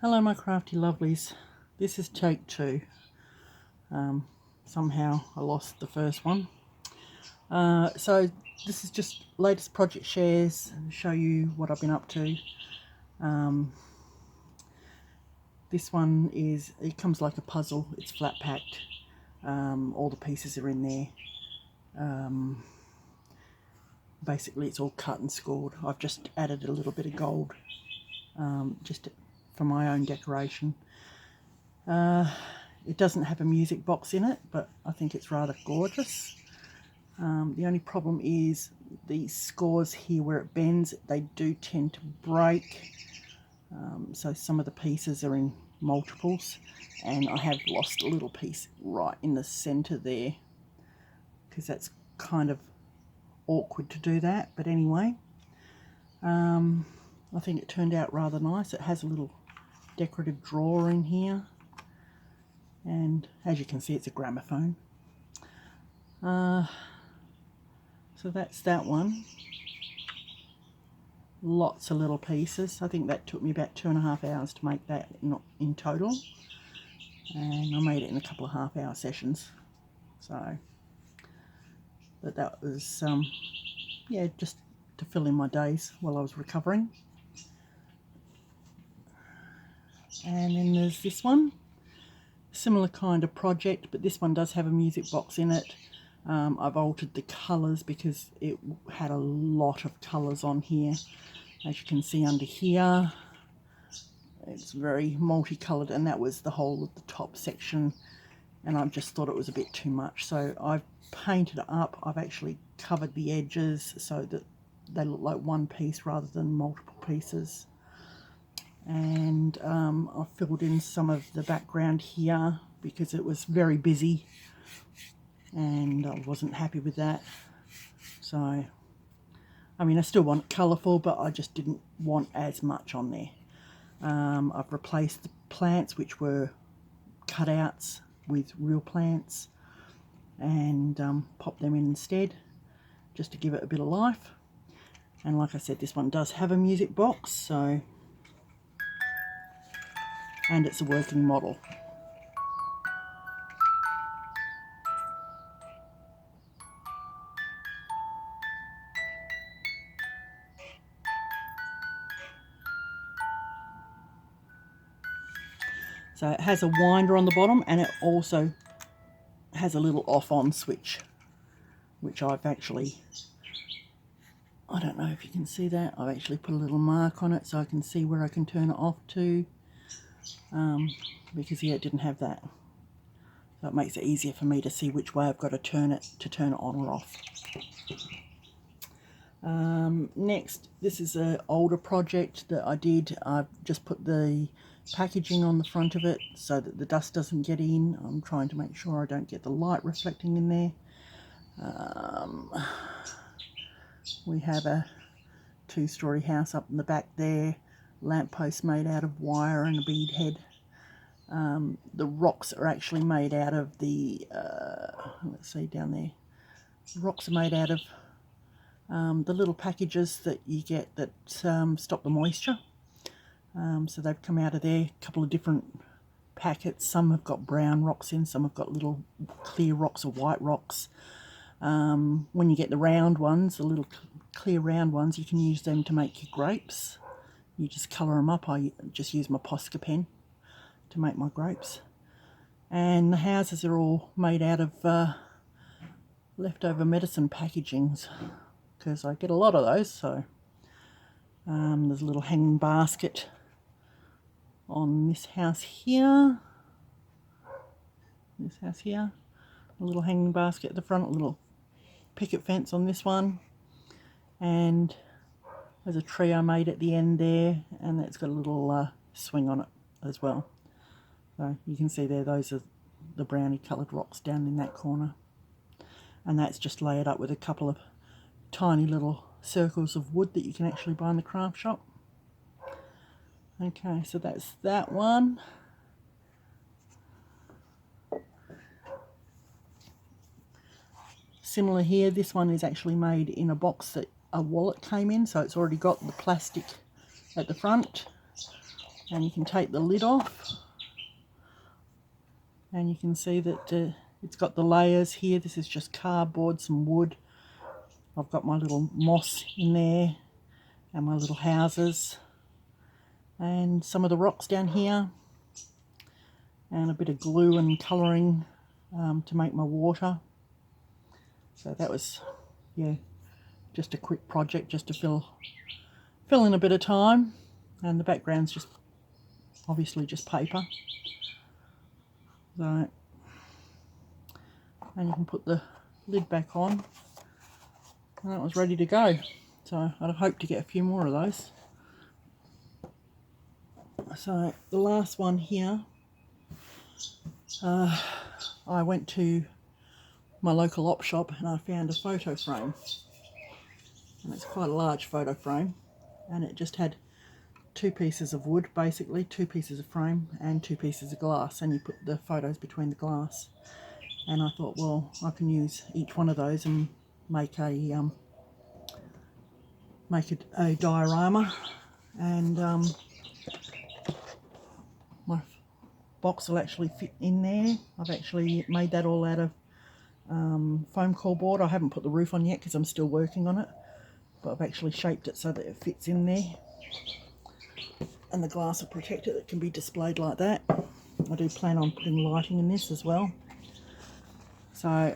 Hello my crafty lovelies, this is take two. Somehow I lost the first one. So this is just latest project shares, show you what I've been up to. This one is, it comes like a puzzle, it's flat packed, all the pieces are in there. Basically it's all cut and scored. I've just added a little bit of gold just for my own decoration. It doesn't have a music box in it, but I think it's rather gorgeous. The only problem is the scores here where it bends, they do tend to break. So some of the pieces are in multiples, and I have lost a little piece right in the center there because that's kind of awkward to do that. But anyway, I think it turned out rather nice. It has a little decorative drawer in here, and as you can see it's a gramophone. So that's that one. Lots of little pieces. I think that took me about 2.5 hours to make that in total, and I made it in a couple of half-hour sessions. So, but that was yeah, just to fill in my days while I was recovering. And then there's this one, similar kind of project, but this one does have a music box in it. I've altered the colours because it had a lot of colours on here. As you can see under here, it's very multicoloured, and that was the whole of the top section, and I just thought it was a bit too much. So I've painted it up. I've actually covered the edges so that they look like one piece rather than multiple pieces. And I've filled in some of the background here because it was very busy and I wasn't happy with that. So, I mean, I still want it colourful, but I just didn't want as much on there. I've replaced the plants, which were cutouts, with real plants, and popped them in instead, just to give it a bit of life. And like I said, this one does have a music box, so, and it's a working model. So it has a winder on the bottom, and it also has a little off-on switch, which I've actually, I don't know if you can see that, I've actually put a little mark on it so I can see where I can turn it off to, because yeah, it didn't have that. So it makes it easier for me to see which way I've got to turn it on or off. Next, this is an older project that I did. I've just put the packaging on the front of it so that the dust doesn't get in. I'm trying to make sure I don't get the light reflecting in there. We have a 2-story house up in the back there, lamppost made out of wire and a bead head. The rocks are actually made out of the, let's see down there, the rocks are made out of the little packages that you get that stop the moisture. So they've come out of there, a couple of different packets. Some have got brown rocks in, some have got little clear rocks or white rocks. When you get the round ones, the little clear round ones, you can use them to make your grapes. You just colour them up. I just use my Posca pen to make my grapes. And the houses are all made out of leftover medicine packagings, because I get a lot of those. So there's a little hanging basket on this house here. This house here, a little hanging basket at the front, a little picket fence on this one, and there's a tree I made at the end there, and it's got a little swing on it as well. So you can see there, those are the brownie coloured rocks down in that corner, and that's just layered up with a couple of tiny little circles of wood that you can actually buy in the craft shop. Okay, so that's that one. Similar here, this one is actually made in a box that a wallet came in, so it's already got the plastic at the front, and you can take the lid off, and you can see that it's got the layers here. This is just cardboard, some wood. I've got my little moss in there and my little houses and some of the rocks down here, and a bit of glue and colouring to make my water. So that was, yeah, just a quick project just to fill in a bit of time. And the background's just obviously just paper. So, and you can put the lid back on, and that was ready to go. So I'd hope to get a few more of those. So the last one here, I went to my local op shop and I found a photo frame, and it's quite a large photo frame, and it just had 2 pieces of wood, basically 2 pieces of frame and 2 pieces of glass, and you put the photos between the glass. And I thought, well, I can use each one of those and make a diorama, and my box will actually fit in there. I've actually made that all out of foam core board. I haven't put the roof on yet because I'm still working on it, but I've actually shaped it so that it fits in there, and the glass will protect it. It can be displayed like that. I do plan on putting lighting in this as well. So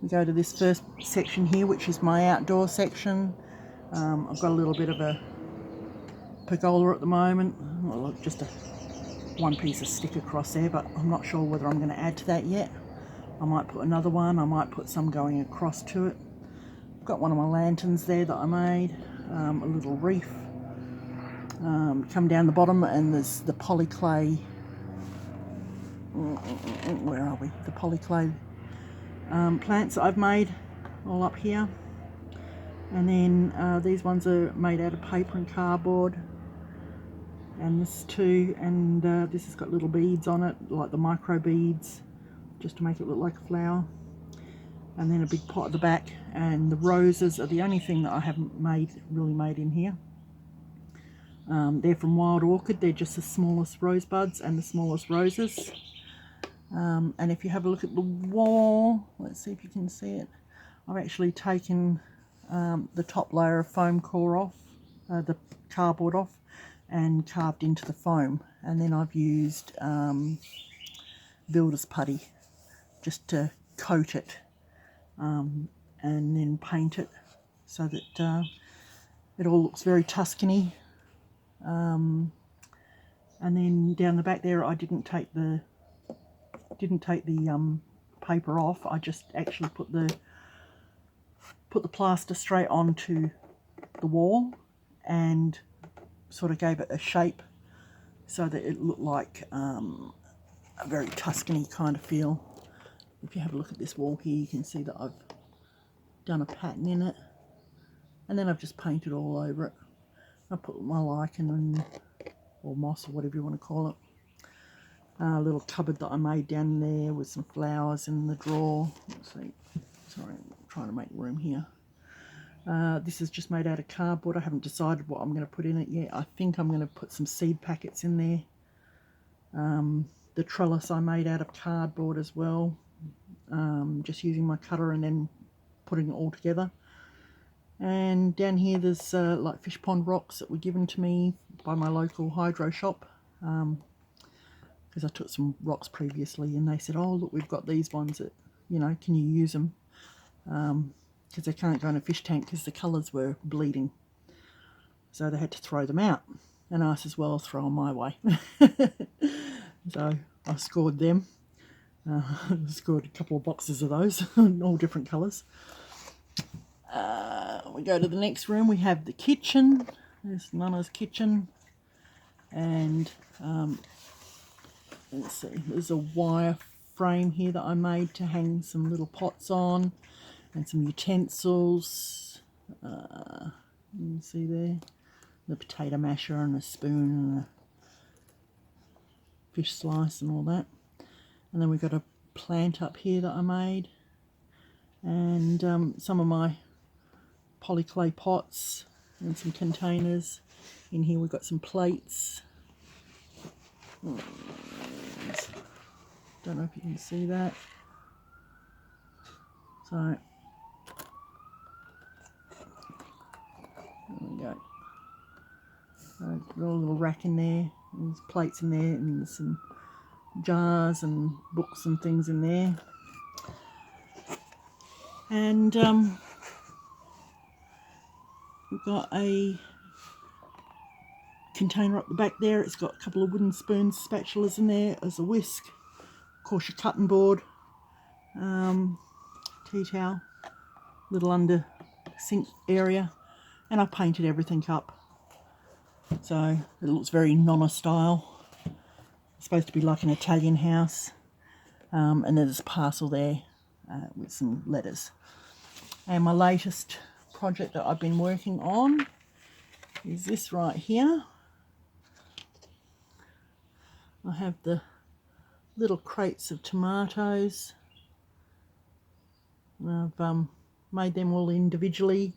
we go to this first section here, which is my outdoor section. I've got a little bit of a pergola at the moment. Well, just one piece of stick across there, but I'm not sure whether I'm going to add to that yet. I might put another one. I might put some going across to it. I've got one of my lanterns there that I made, a little reef. Come down the bottom and there's the polyclay. Where are we? The polyclay plants that I've made all up here. And then these ones are made out of paper and cardboard, and this too, and this has got little beads on it, like the micro beads, just to make it look like a flower. And then a big pot at the back, and the roses are the only thing that I haven't really made in here. They're from Wild Orchid. They're just the smallest rosebuds and the smallest roses. And if you have a look at the wall, let's see if you can see it, I've actually taken the top layer of foam core off, the cardboard off, and carved into the foam. And then I've used builder's putty just to coat it, and then paint it so that it all looks very Tuscany. And then down the back there, I didn't take the paper off. I just actually put the plaster straight onto the wall and sort of gave it a shape so that it looked like a very Tuscany kind of feel. If you have a look at this wall here, you can see that I've done a pattern in it, and then I've just painted all over it. I put my lichen or moss or whatever you want to call it. A little cupboard that I made down there with some flowers in the drawer. Let's see. Sorry, I'm trying to make room here. This is just made out of cardboard. I haven't decided what I'm going to put in it yet. I think I'm going to put some seed packets in there. The trellis I made out of cardboard as well. Just using my cutter and then putting it all together. And down here there's like fish pond rocks that were given to me by my local hydro shop. Because I took some rocks previously and they said, oh look, we've got these ones that, you know, can you use them? Because they can't go in a fish tank because the colours were bleeding. So they had to throw them out. And I said, well, I'll throw them my way. So I scored them. Scored a couple of boxes of those, all different colours. We go to the next room. We have the kitchen. There's Nonna's kitchen. And let's see, there's a wire frame here that I made to hang some little pots on and some utensils. You can see there the potato masher and a spoon and a fish slice and all that. And then we've got a plant up here that I made, and some of my polyclay pots, and some containers. In here we've got some plates. And don't know if you can see that. So there we go. So got a little rack in there, and there's plates in there, and there's some jars and books and things in there. And we've got a container up the back there. It's got a couple of wooden spoons, spatulas in there. There's a whisk, of course your cutting board, tea towel, little under sink area, and I painted everything up. So it looks very nonna style. It's supposed to be like an Italian house. And there's a parcel there with some letters. And my latest project that I've been working on is this right here. I have the little crates of tomatoes. And I've made them all individually,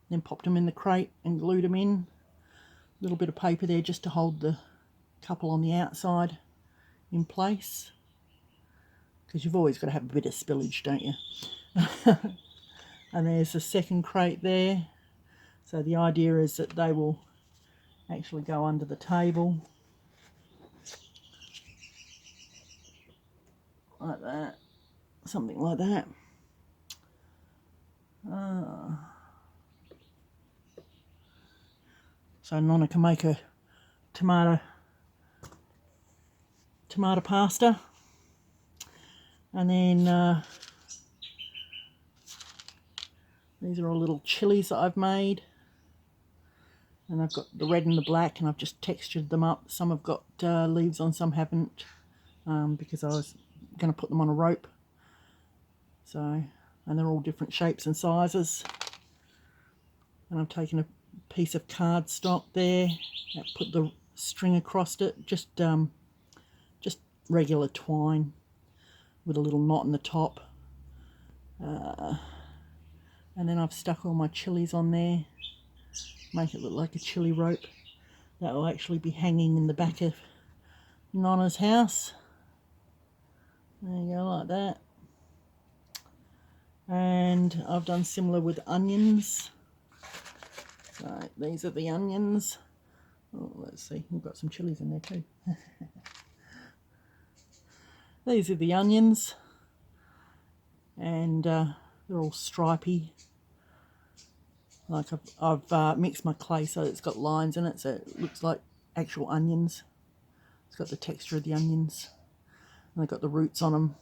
then popped them in the crate and glued them in. A little bit of paper there just to hold the couple on the outside in place, because you've always got to have a bit of spillage, don't you? And there's a second crate there. So the idea is that they will actually go under the table like that, something like that. So Nonna can make a tomato pasta. And then these are all little chilies that I've made. And I've got the red and the black, and I've just textured them up. Some have got leaves on, some haven't, because I was going to put them on a rope. So, and they're all different shapes and sizes. And I've taken a piece of cardstock there, and put the string across it, just regular twine with a little knot in the top. And then I've stuck all my chilies on there, make it look like a chili rope. That will actually be hanging in the back of Nonna's house. There you go, like that. And I've done similar with onions. So these are the onions. Oh, let's see, we've got some chilies in there too. These are the onions, and they're all stripy. Like I've mixed my clay so it's got lines in it, so it looks like actual onions. It's got the texture of the onions, and they've got the roots on them.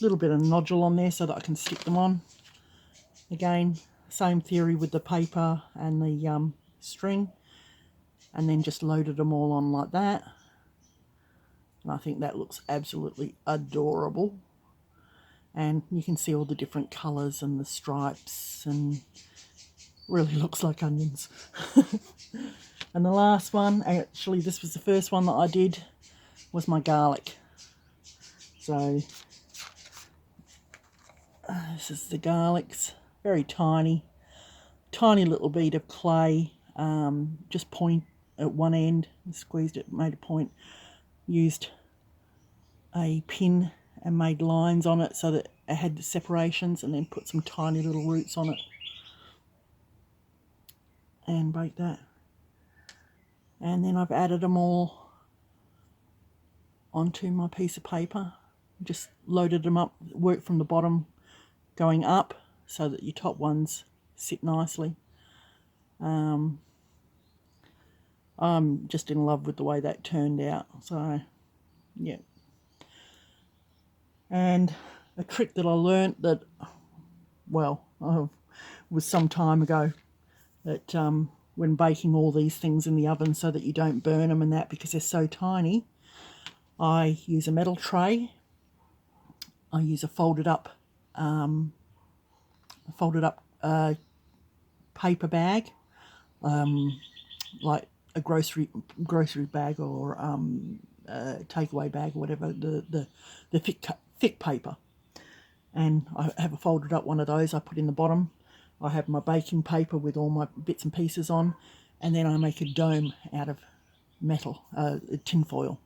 A little bit of nodule on there so that I can stick them on. Again, same theory with the paper and the string, and then just loaded them all on like that. And I think that looks absolutely adorable. And you can see all the different colours and the stripes, and really looks like onions. And the last one, actually this was the first one that I did, was my garlic. So this is the garlics, very tiny little bead of clay, just point at one end, squeezed it, made a point, used a pin and made lines on it so that it had the separations, and then put some tiny little roots on it and baked that. And then I've added them all onto my piece of paper, just loaded them up, worked from the bottom going up so that your top ones sit nicely. I'm just in love with the way that turned out, so yeah. And a trick that I learnt that, well, was some time ago, that when baking all these things in the oven so that you don't burn them and that, because they're so tiny, I use a metal tray. I use a folded up paper bag, like a grocery bag, or takeaway bag, or whatever, the thick paper. And I have a folded up one of those I put in the bottom, I have my baking paper with all my bits and pieces on, and then I make a dome out of metal, tin foil,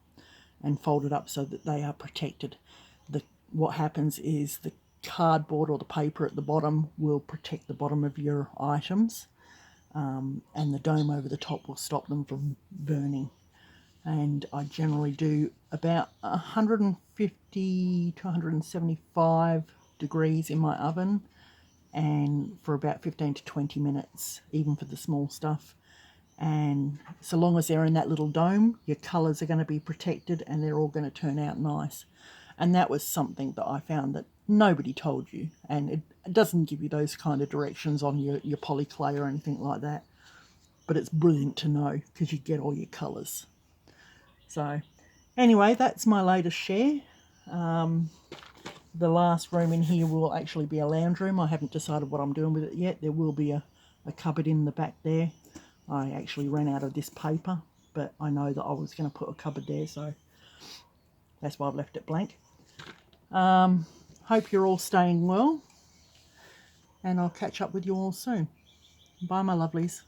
and fold it up so that they are protected. What happens is the cardboard or the paper at the bottom will protect the bottom of your items, and the dome over the top will stop them from burning. And I generally do about 150 to 175 degrees in my oven, and for about 15 to 20 minutes, even for the small stuff. And so long as they're in that little dome, your colours are going to be protected and they're all going to turn out nice. And that was something that I found that nobody told you, and it doesn't give you those kind of directions on your polyclay or anything like that. But it's brilliant to know because you get all your colours. So anyway, that's my latest share. The last room in here will actually be a lounge room. I haven't decided what I'm doing with it yet. There will be a cupboard in the back there. I actually ran out of this paper, but I know that I was going to put a cupboard there, so that's why I've left it blank. Hope you're all staying well, and I'll catch up with you all soon. Bye, my lovelies.